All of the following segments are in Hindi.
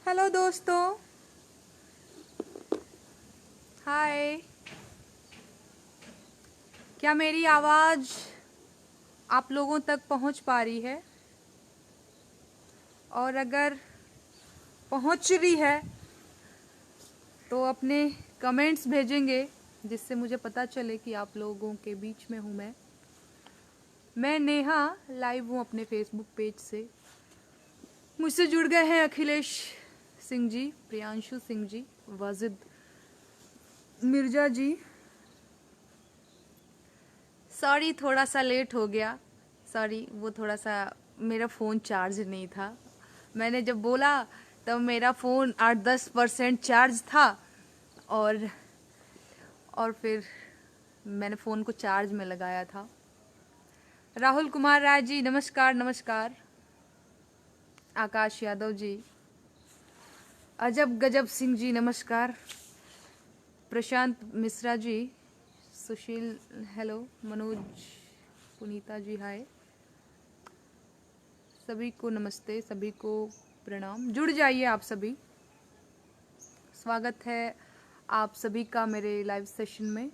हेलो दोस्तों, हाय। क्या मेरी आवाज़ आप लोगों तक पहुंच पा रही है? और अगर पहुंच रही है तो अपने कमेंट्स भेजेंगे, जिससे मुझे पता चले कि आप लोगों के बीच में हूँ मैं नेहा लाइव हूँ अपने फेसबुक पेज से। मुझसे जुड़ गए हैं अखिलेश सिंह जी, प्रियांशु सिंह जी, वाजिद मिर्जा जी। सॉरी, थोड़ा सा लेट हो गया। सॉरी, वो थोड़ा सा मेरा फ़ोन चार्ज नहीं था। मैंने जब बोला तब मेरा फ़ोन 8-10% चार्ज था और फिर मैंने फ़ोन को चार्ज में लगाया था। राहुल कुमार राय जी नमस्कार नमस्कार। आकाश यादव जी, अजब गजब सिंह जी नमस्कार। प्रशांत मिश्रा जी, सुशील हेलो, मनोज पुनीता जी हाय। सभी को नमस्ते, सभी को प्रणाम। जुड़ जाइए आप सभी, स्वागत है आप सभी का मेरे लाइव सेशन में।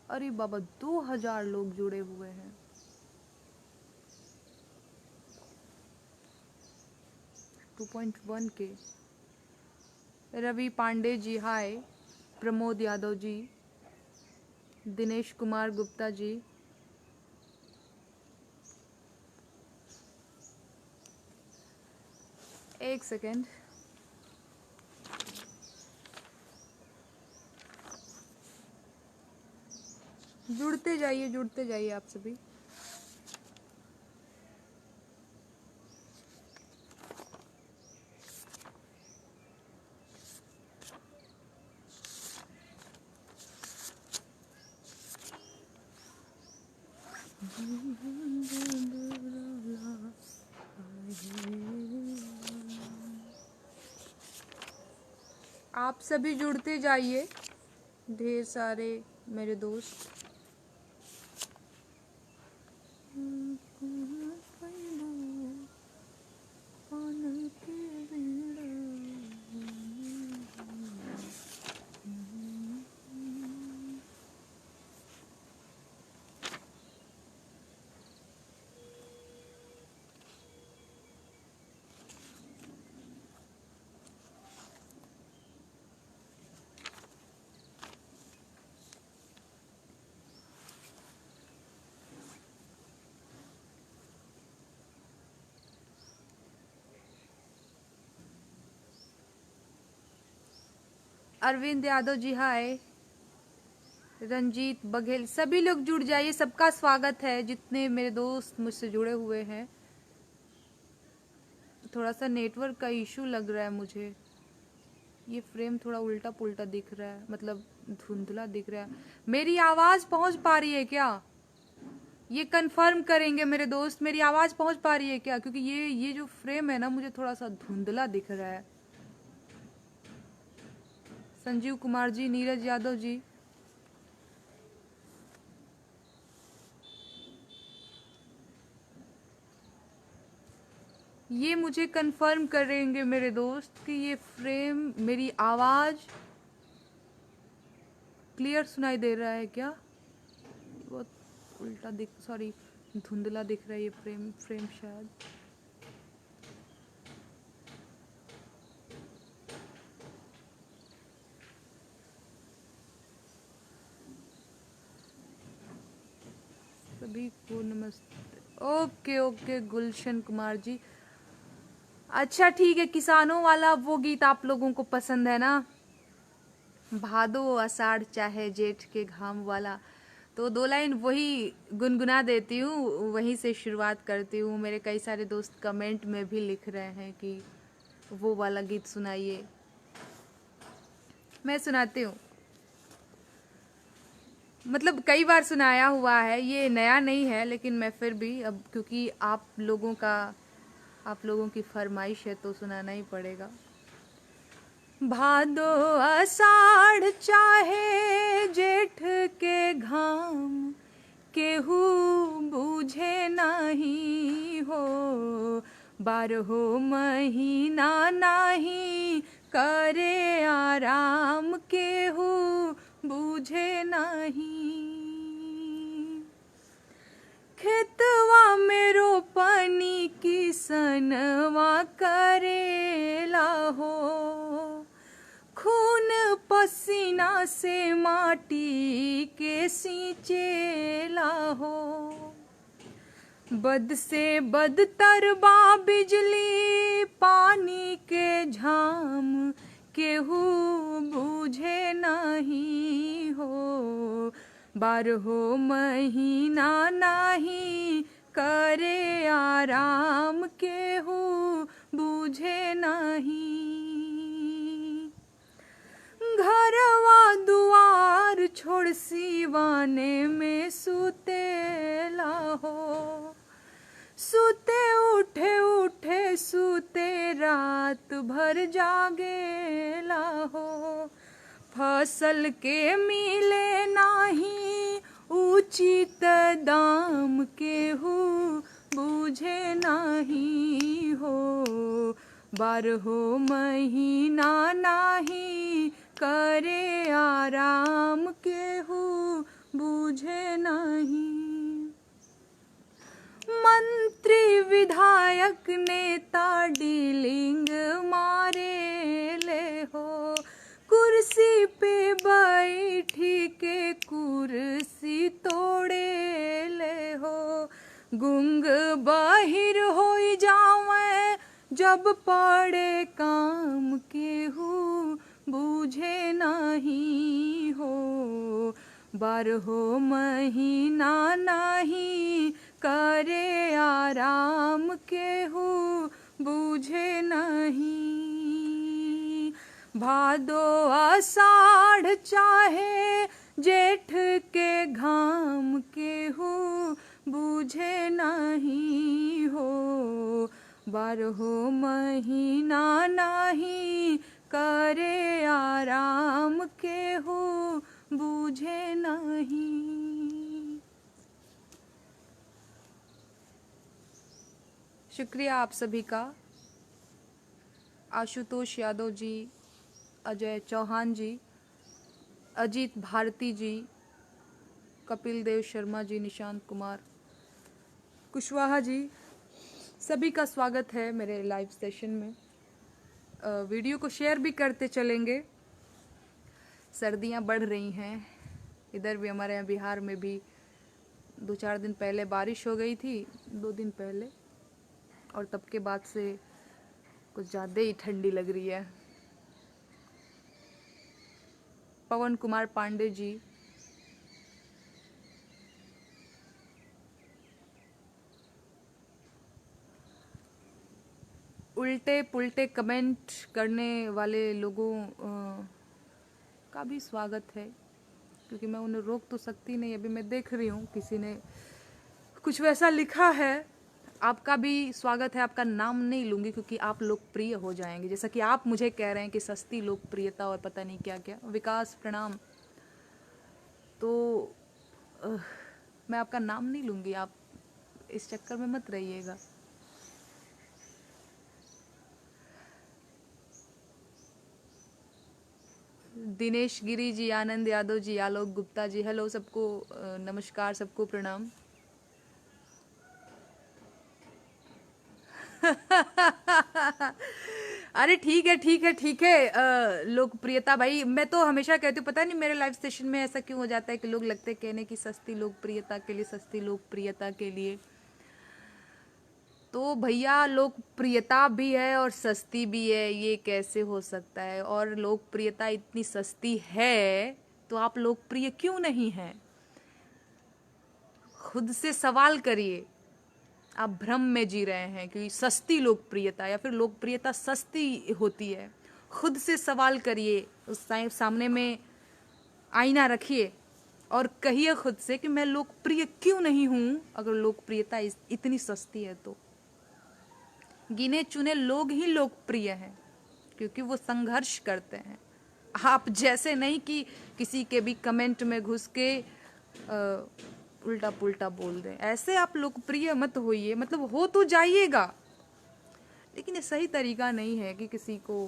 अरे बाबा, 2000 लोग जुड़े हुए हैं। टू 2.1 के। रवि पांडे जी हाय, प्रमोद यादव जी, दिनेश कुमार गुप्ता जी, एक सेकेंड। जुड़ते जाइए आप सभी। आप सभी जुड़ते जाइए, ढेर सारे मेरे दोस्त। अरविंद यादव जी हाय, रंजीत बघेल, सभी लोग जुड़ जाइए, सबका स्वागत है। जितने मेरे दोस्त मुझसे जुड़े हुए हैं। थोड़ा सा नेटवर्क का इशू लग रहा है मुझे। ये फ्रेम थोड़ा उल्टा पुल्टा दिख रहा है, मतलब धुंधला दिख रहा है। मेरी आवाज पहुंच पा रही है क्या? ये कंफर्म करेंगे मेरे दोस्त, मेरी आवाज पहुंच पा रही है क्या? क्योंकि ये जो फ्रेम है ना, मुझे थोड़ा सा धुंधला दिख रहा है। संजीव कुमार जी, नीरज यादव जी, ये मुझे कंफर्म करेंगे मेरे दोस्त कि ये फ्रेम, मेरी आवाज क्लियर सुनाई दे रहा है क्या? बहुत उल्टा दिख, सॉरी, धुंधला दिख रहा है ये फ्रेम शायद। सभी को नमस्ते। ओके ओके गुलशन कुमार जी, अच्छा ठीक है। किसानों वाला वो गीत आप लोगों को पसंद है ना, भादो आषाढ़ चाहे जेठ के घाम वाला। तो 2 लाइन वही गुनगुना देती हूँ, वहीं से शुरुआत करती हूँ। मेरे कई सारे दोस्त कमेंट में भी लिख रहे हैं कि वो वाला गीत सुनाइए, मैं सुनाती हूँ। मतलब कई बार सुनाया हुआ है, ये नया नहीं है, लेकिन मैं फिर भी अब क्योंकि आप लोगों की फरमाइश है तो सुनाना ही पड़ेगा। भादो आषाढ़ चाहे जेठ के घाम, केहू बूझे नहीं हो। 12 महीना नाही करे आराम केहू बूझे नहीं। खेतवा में रोपनी किसनवा करेला हो, खून पसीना से माटी के सींचेला हो। बद से बदतर बा बिजली पानी के झाम केहू बूझे नहीं हो। 12 महीना नाही करे आराम केहू बूझे नहीं। घरवा दुआर छोड़ सिवाने में सुतेला हो, सुते उठे उठे सुते रात भर जागेला हो। फसल के मिले नाही उचित दाम केहू बूझे नहीं हो। 12 महीना नाही करे आराम केहू बूझे नहीं। मंत्री विधायक नेता डीलिंग मारे ले हो, कुर्सी पे बैठी के कुर्सी तोड़े ले हो। गुंग बहिर हो जावे जब पड़े काम केहू बूझे नहीं हो। 12 महीना नहीं करे आराम केहू बूझे नहीं। भादो आषाढ़ चाहे जेठ के घाम केहू बूझे नहीं हो। 12 महीना नहीं करे आराम केहू बूझे नहीं। शुक्रिया आप सभी का। आशुतोष यादव जी, अजय चौहान जी, अजीत भारती जी, कपिल देव शर्मा जी, निशांत कुमार कुशवाहा जी, सभी का स्वागत है मेरे लाइव सेशन में। वीडियो को शेयर भी करते चलेंगे। सर्दियां बढ़ रही हैं, इधर भी हमारे यहाँ बिहार में भी 2-4 दिन पहले बारिश हो गई थी, 2 दिन पहले, और तब के बाद से कुछ ज़्यादा ही ठंडी लग रही है। पवन कुमार पांडे जी, उल्टे पुल्टे कमेंट करने वाले लोगों का भी स्वागत है, क्योंकि मैं उन्हें रोक तो सकती नहीं। अभी मैं देख रही हूँ किसी ने कुछ वैसा लिखा है। आपका भी स्वागत है, आपका नाम नहीं लूँगी क्योंकि आप लोकप्रिय हो जाएंगे, जैसा कि आप मुझे कह रहे हैं कि सस्ती लोकप्रियता और पता नहीं क्या क्या। विकास प्रणाम। तो मैं आपका नाम नहीं लूँगी, आप इस चक्कर में मत रहिएगा। दिनेश गिरी जी, आनंद यादव जी, आलोक गुप्ता जी, हेलो सबको, नमस्कार, सबको प्रणाम। अरे ठीक है ठीक है ठीक है। लोकप्रियता भाई, मैं तो हमेशा कहती हूँ, पता नहीं मेरे लाइव सेशन में ऐसा क्यों हो जाता है कि लोग लगते कहने की सस्ती लोकप्रियता के लिए, सस्ती लोकप्रियता के लिए। तो भैया लोकप्रियता भी है और सस्ती भी है, ये कैसे हो सकता है? और लोकप्रियता इतनी सस्ती है तो आप लोकप्रिय क्यों नहीं हैं? खुद से सवाल करिए। आप भ्रम में जी रहे हैं कि सस्ती लोकप्रियता या फिर लोकप्रियता सस्ती होती है। खुद से सवाल करिए, उस सामने में आईना रखिए और कहिए खुद से कि मैं लोकप्रिय क्यों नहीं हूं, अगर लोकप्रियता इतनी सस्ती है तो। गिने चुने लोग ही लोकप्रिय हैं क्योंकि वो संघर्ष करते हैं। आप जैसे नहीं कि किसी के भी कमेंट में घुस के उल्टा पुल्टा बोल दें। ऐसे आप लोकप्रिय मत होइए, मतलब हो तो जाइएगा, लेकिन ये सही तरीका नहीं है कि किसी को,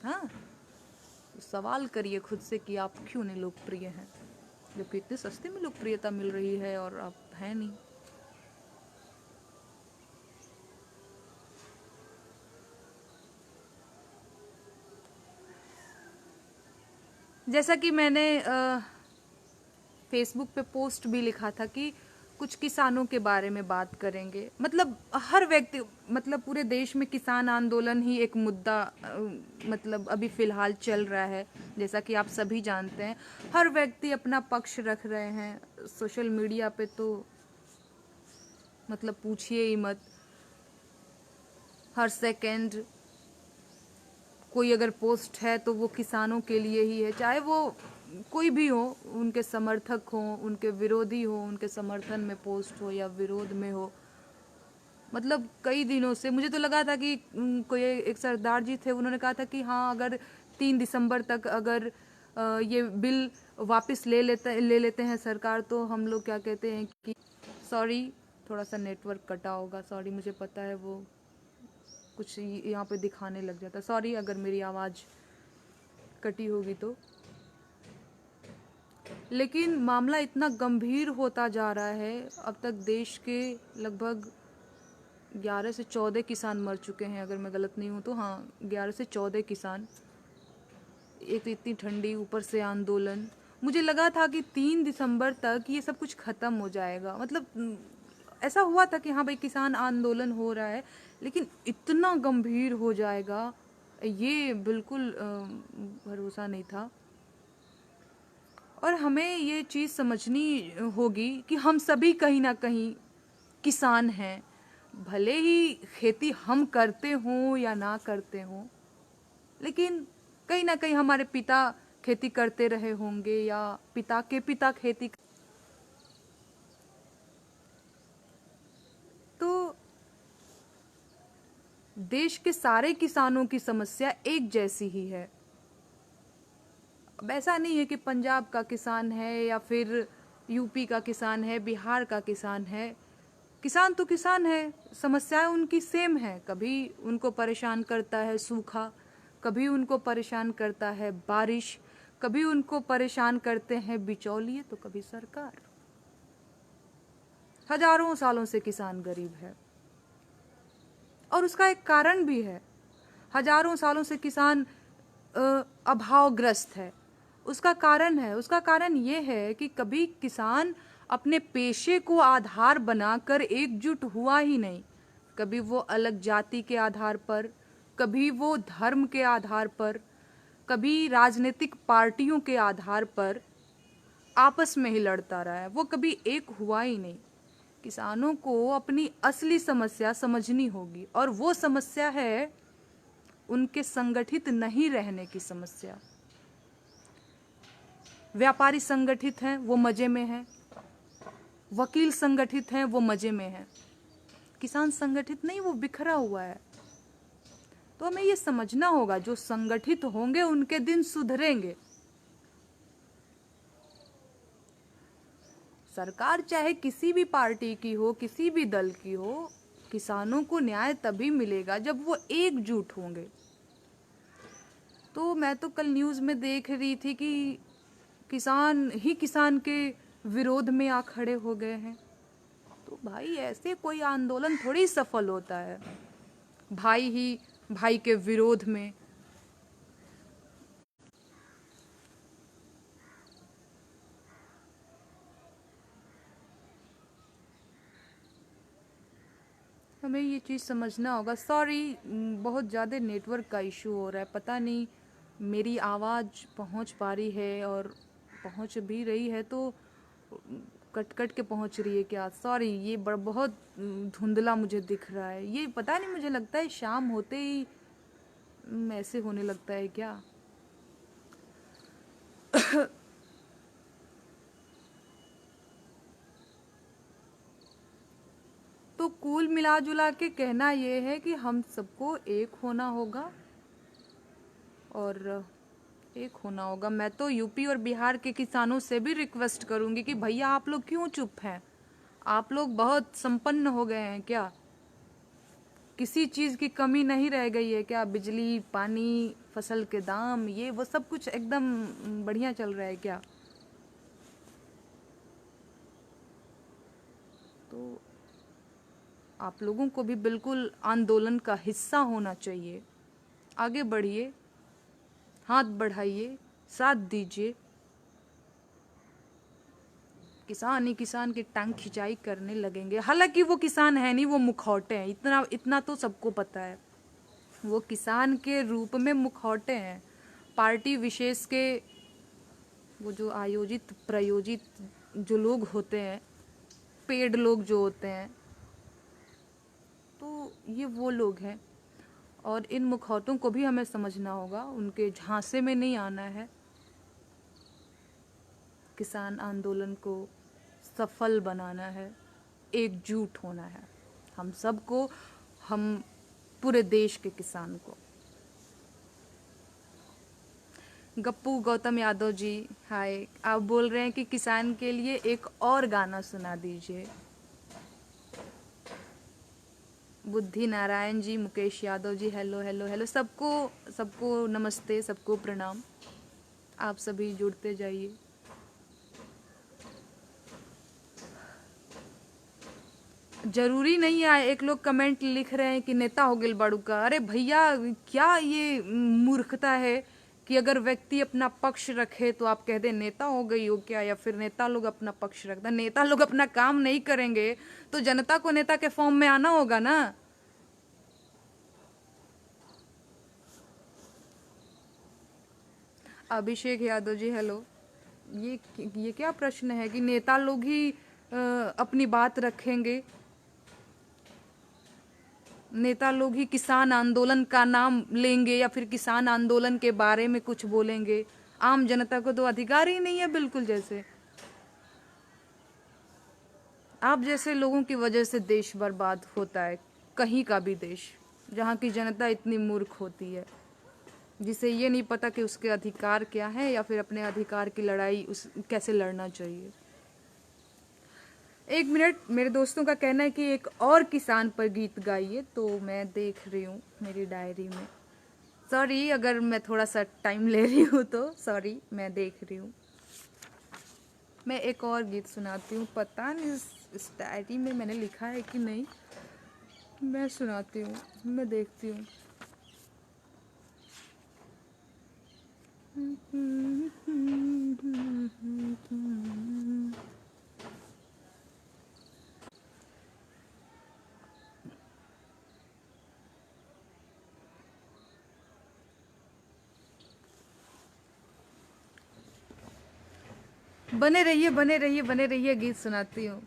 हाँ, सवाल करिए खुद से कि आप क्यों नहीं लोकप्रिय हैं, जबकि इतने सस्ते में लोकप्रियता मिल रही है और आप हैं नहीं। जैसा कि मैंने फेसबुक पे पोस्ट भी लिखा था कि कुछ किसानों के बारे में बात करेंगे। मतलब हर व्यक्ति, मतलब पूरे देश में किसान आंदोलन ही एक मुद्दा मतलब अभी फिलहाल चल रहा है, जैसा कि आप सभी जानते हैं। हर व्यक्ति अपना पक्ष रख रहे हैं सोशल मीडिया पे, तो मतलब पूछिए ही मत। हर सेकंड कोई अगर पोस्ट है तो वो किसानों के लिए ही है, चाहे वो कोई भी हो, उनके समर्थक हो, उनके विरोधी हो, उनके समर्थन में पोस्ट हो या विरोध में हो। मतलब कई दिनों से मुझे तो लगा था कि कोई एक सरदार जी थे, उन्होंने कहा था कि हाँ, अगर 3 दिसंबर तक अगर ये बिल वापस ले लेते हैं सरकार, तो हम लोग क्या कहते हैं कि, सॉरी थोड़ा सा नेटवर्क कटा होगा, सॉरी, मुझे पता है वो कुछ यहाँ पे दिखाने लग जाता, सॉरी अगर मेरी आवाज़ कटी होगी तो। लेकिन मामला इतना गंभीर होता जा रहा है, अब तक देश के लगभग 11 से 14 किसान मर चुके हैं, अगर मैं गलत नहीं हूँ तो। हाँ, 11 से 14 किसान। एक तो इतनी ठंडी, ऊपर से आंदोलन। मुझे लगा था कि 3 दिसंबर तक ये सब कुछ ख़त्म हो जाएगा। मतलब ऐसा हुआ था कि हाँ भाई, किसान आंदोलन हो रहा है, लेकिन इतना गंभीर हो जाएगा ये बिल्कुल भरोसा नहीं था। और हमें ये चीज़ समझनी होगी कि हम सभी कहीं ना कहीं किसान हैं। भले ही खेती हम करते हों या ना करते हों, लेकिन कहीं ना कहीं हमारे पिता खेती करते रहे होंगे या पिता के पिता खेती। तो देश के सारे किसानों की समस्या एक जैसी ही है। अब ऐसा नहीं है कि पंजाब का किसान है या फिर यूपी का किसान है, बिहार का किसान है। किसान तो किसान है, समस्याएं उनकी सेम है। कभी उनको परेशान करता है सूखा, कभी उनको परेशान करता है बारिश, कभी उनको परेशान करते हैं बिचौलिए, तो कभी सरकार। हजारों सालों से किसान गरीब है और उसका एक कारण भी है। हजारों सालों से किसान अभावग्रस्त है। उसका कारण ये है कि कभी किसान अपने पेशे को आधार बनाकर एकजुट हुआ ही नहीं। कभी वो अलग जाति के आधार पर, कभी वो धर्म के आधार पर, कभी राजनीतिक पार्टियों के आधार पर आपस में ही लड़ता रहा है। वो कभी एक हुआ ही नहीं। किसानों को अपनी असली समस्या समझनी होगी, और वो समस्या है उनके संगठित नहीं रहने की समस्या। व्यापारी संगठित हैं, वो मजे में हैं। वकील संगठित हैं, वो मजे में हैं। किसान संगठित नहीं, वो बिखरा हुआ है। तो हमें ये समझना होगा, जो संगठित होंगे उनके दिन सुधरेंगे। सरकार चाहे किसी भी पार्टी की हो, किसी भी दल की हो, किसानों को न्याय तभी मिलेगा जब वो एकजुट होंगे। तो मैं तो कल न्यूज़ में देख रही थी कि किसान ही किसान के विरोध में आ खड़े हो गए हैं। तो भाई, ऐसे कोई आंदोलन थोड़ी सफल होता है, भाई ही भाई के विरोध में। हमें ये चीज़ समझना होगा। सॉरी, बहुत ज़्यादा नेटवर्क का इशू हो रहा है। पता नहीं मेरी आवाज़ पहुंच पा रही है, और पहुंच भी रही है तो कट कट के पहुंच रही है क्या? सॉरी, ये बहुत धुंधला मुझे दिख रहा है। ये पता नहीं, मुझे लगता है शाम होते ही ऐसे होने लगता है क्या? तो कुल मिला जुला के कहना ये है कि हम सबको एक होना होगा, और एक होना होगा। मैं तो यूपी और बिहार के किसानों से भी रिक्वेस्ट करूंगी कि भैया, आप लोग क्यों चुप हैं? आप लोग बहुत संपन्न हो गए हैं क्या? किसी चीज की कमी नहीं रह गई है क्या? बिजली, पानी, फसल के दाम, ये वो सब कुछ एकदम बढ़िया चल रहा है क्या? तो आप लोगों को भी बिल्कुल आंदोलन का हिस्सा होना चाहिए। आगे बढ़िए, हाथ बढ़ाइए, साथ दीजिए। किसान ही किसान की टांग खिंचाई करने लगेंगे। हालांकि वो किसान है नहीं, वो मुखौटे हैं, इतना इतना तो सबको पता है। वो किसान के रूप में मुखौटे हैं। पार्टी विशेष के वो जो आयोजित प्रायोजित जो लोग होते हैं, पेड लोग जो होते हैं, तो ये वो लोग हैं। और इन मुखौटों को भी हमें समझना होगा, उनके झांसे में नहीं आना है। किसान आंदोलन को सफल बनाना है, एकजुट होना है हम सबको, हम पूरे देश के किसान को। गप्पू गौतम यादव जी, हाय। आप बोल रहे हैं कि किसान के लिए एक और गाना सुना दीजिए। बुद्धि Narayan ji, Mukesh Yadav ji, hello hello hello. सबको सबको नमस्ते, सबको प्रणाम। आप सभी जुड़ते जाइए। जरूरी नहीं है। एक लोग कमेंट लिख रहे हैं कि नेता हो गिल बाड़ू का। अरे भैया, क्या ये मूर्खता है कि अगर व्यक्ति अपना पक्ष रखे तो आप कह दें नेता हो गई हो क्या? या फिर नेता लोग अपना पक्ष रखता, नेता लोग अपना काम नहीं करेंगे तो जनता को नेता के फॉर्म में आना होगा ना। अभिषेक यादव जी, हेलो। ये क्या प्रश्न है कि नेता लोग ही अपनी बात रखेंगे? नेता लोग ही किसान आंदोलन का नाम लेंगे या फिर किसान आंदोलन के बारे में कुछ बोलेंगे? आम जनता को तो अधिकार ही नहीं है। बिल्कुल, जैसे आप जैसे लोगों की वजह से देश बर्बाद होता है, कहीं का भी देश, जहाँ की जनता इतनी मूर्ख होती है, जिसे ये नहीं पता कि उसके अधिकार क्या है या फिर अपने अधिकार की लड़ाई उस कैसे लड़ना चाहिए। एक मिनट, मेरे दोस्तों का कहना है कि एक और किसान पर गीत गाइए, तो मैं देख रही हूँ मेरी डायरी में। सॉरी अगर मैं थोड़ा सा टाइम ले रही हूँ तो सॉरी, मैं देख रही हूँ। मैं एक और गीत सुनाती हूँ। पता नहीं इस डायरी में मैंने लिखा है कि नहीं। मैं सुनाती हूँ, मैं देखती हूँ। बने रहिए, बने रहिए, बने रहिए, गीत सुनाती हूँ।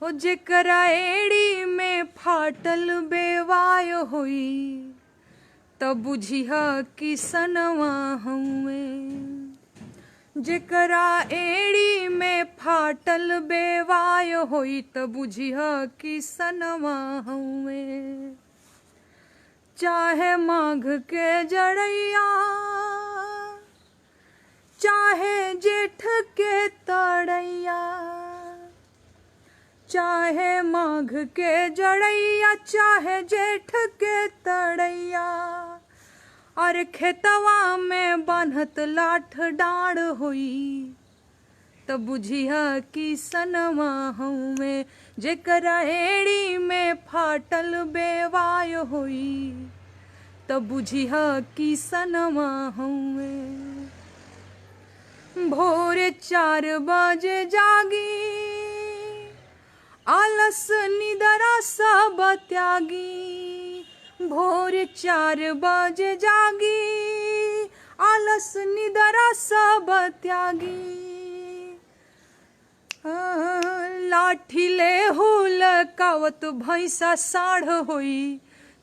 हो जेकरा एड़ी में फाटल बेवाय होई, तब बुझिह किसनवा हउए। जेकरा एड़ी में फाटल बेवाय होई, तब बुझिह किसनवा हउए। चाहे माघ के जड़ैया, चाहे जेठ के तड़ैया, चाहे माघ के जड़ैया, चाहे जेठ के तड़ैया, और खेतवा में बान्हत लाठ डाढ़ होई, तब बुझिह किसनवा हउए। जेकरा एड़ी में फाटल बेवाय होई, तब बुझिह किसनवा हउए। भोरे 4 बजे जागी, आलस निदरा सब त्यागी। भोरे 4 बजे जागी, आलस निदरा सब त्यागी। लाठी ले हुलकावत भैंसा साढ़ होई,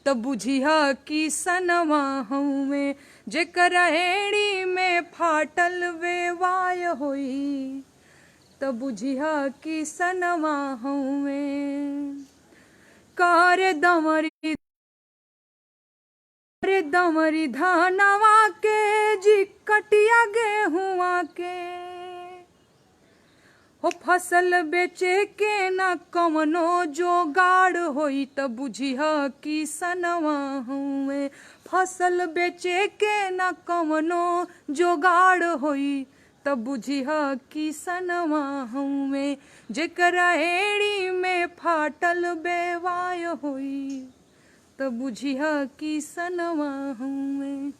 तब बुझिह किसनवा हउए। जेकरा एड़ी में फाटल बेवाय होई, तब बुझिह किसनवा हउए। करे दमरी धानवा के जी, कटिया गेहुआ के। हो फसल बेचे के ना कवनो जोगाड़ होई त बुझिह किसनवा हुए। फसल बेचे के ना कवनो जोगाड़ होई त बुझिह किसनवा हुए। जेकरा एड़ी में फाटल बेवाय होई त बुझिह किसनवा हुए।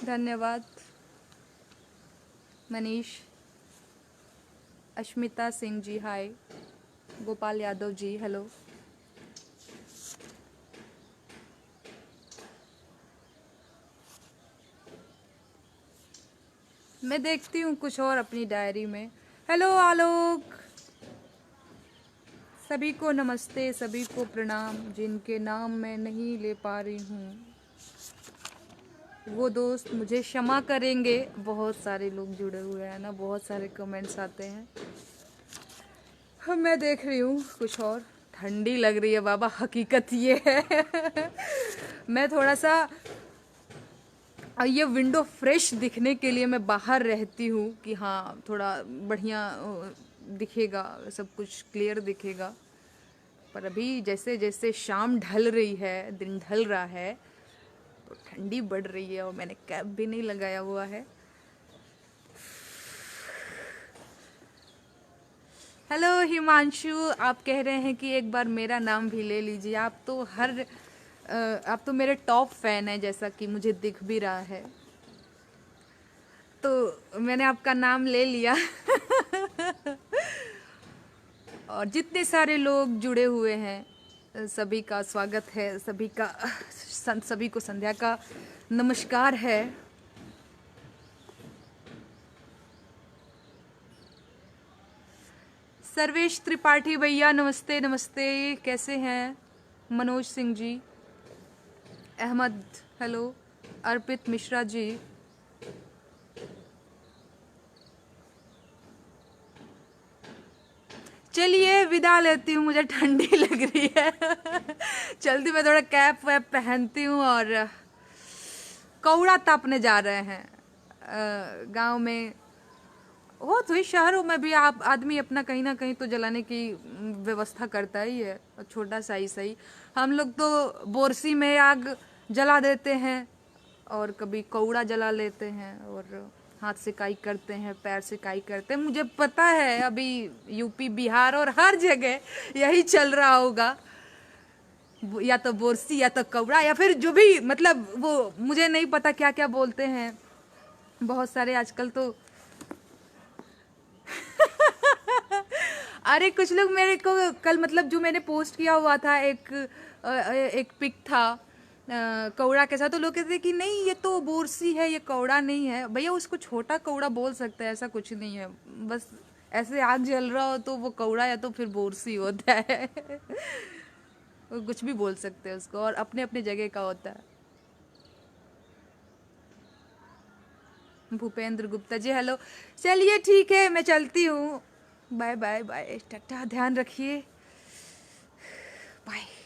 धन्यवाद मनीष। अश्मिता सिंह जी हाय। गोपाल यादव जी हेलो। मैं देखती हूँ कुछ और अपनी डायरी में। हेलो आलोक, सभी को नमस्ते, सभी को प्रणाम। जिनके नाम मैं नहीं ले पा रही हूँ वो दोस्त मुझे क्षमा करेंगे। बहुत सारे लोग जुड़े हुए हैं ना, बहुत सारे कमेंट्स आते हैं। मैं देख रही हूँ कुछ और। ठंडी लग रही है बाबा, हकीकत ये है। मैं थोड़ा सा ये विंडो फ्रेश दिखने के लिए मैं बाहर रहती हूँ कि हाँ थोड़ा बढ़िया दिखेगा, सब कुछ क्लियर दिखेगा। पर अभी जैसे जैसे शाम ढल रही है, दिन ढल रहा है, तो ठंडी बढ़ रही है और मैंने कैप भी नहीं लगाया हुआ है। हेलो हिमांशु, आप कह रहे हैं कि एक बार मेरा नाम भी ले लीजिए। आप तो मेरे टॉप फैन हैं, जैसा कि मुझे दिख भी रहा है, तो मैंने आपका नाम ले लिया। और जितने सारे लोग जुड़े हुए हैं सभी का स्वागत है, सभी को संध्या का नमस्कार है। सर्वेश त्रिपाठी भैया नमस्ते नमस्ते, कैसे हैं? मनोज सिंह जी, अहमद हेलो, अर्पित मिश्रा जी, चलिए विदा लेती हूँ, मुझे ठंडी लग रही है। जल्दी मैं थोड़ा कैप वैप पहनती हूँ और कौड़ा तापने जा रहे हैं। गांव में हो तो शहरों में भी आप आदमी अपना कहीं ना कहीं तो जलाने की व्यवस्था करता ही है, छोटा सा ही सही। हम लोग तो बोरसी में आग जला देते हैं और कभी कौड़ा जला लेते हैं और हाथ सिकाई करते हैं, पैर सिकाई करते हैं। मुझे पता है अभी यूपी बिहार और हर जगह यही चल रहा होगा, या तो बोरसी या तो कौड़ा या फिर जो भी, मतलब वो मुझे नहीं पता क्या क्या बोलते हैं, बहुत सारे आजकल तो। अरे कुछ लोग मेरे को कल, मतलब जो मैंने पोस्ट किया हुआ था, एक पिक था कौड़ा के साथ, तो लोग कहते कि नहीं ये तो बोरसी है, ये कौड़ा नहीं है। भैया उसको छोटा कौड़ा बोल सकते हैं, ऐसा कुछ नहीं है। बस ऐसे आग जल रहा हो तो वो कौड़ा या तो फिर बोरसी होता है। वो कुछ भी बोल सकते हैं उसको, और अपने अपने जगह का होता है। भूपेंद्र गुप्ता जी हेलो। चलिए ठीक है, मैं चलती हूँ। बाय बाय बाय, टाटा, ध्यान रखिए, बाय।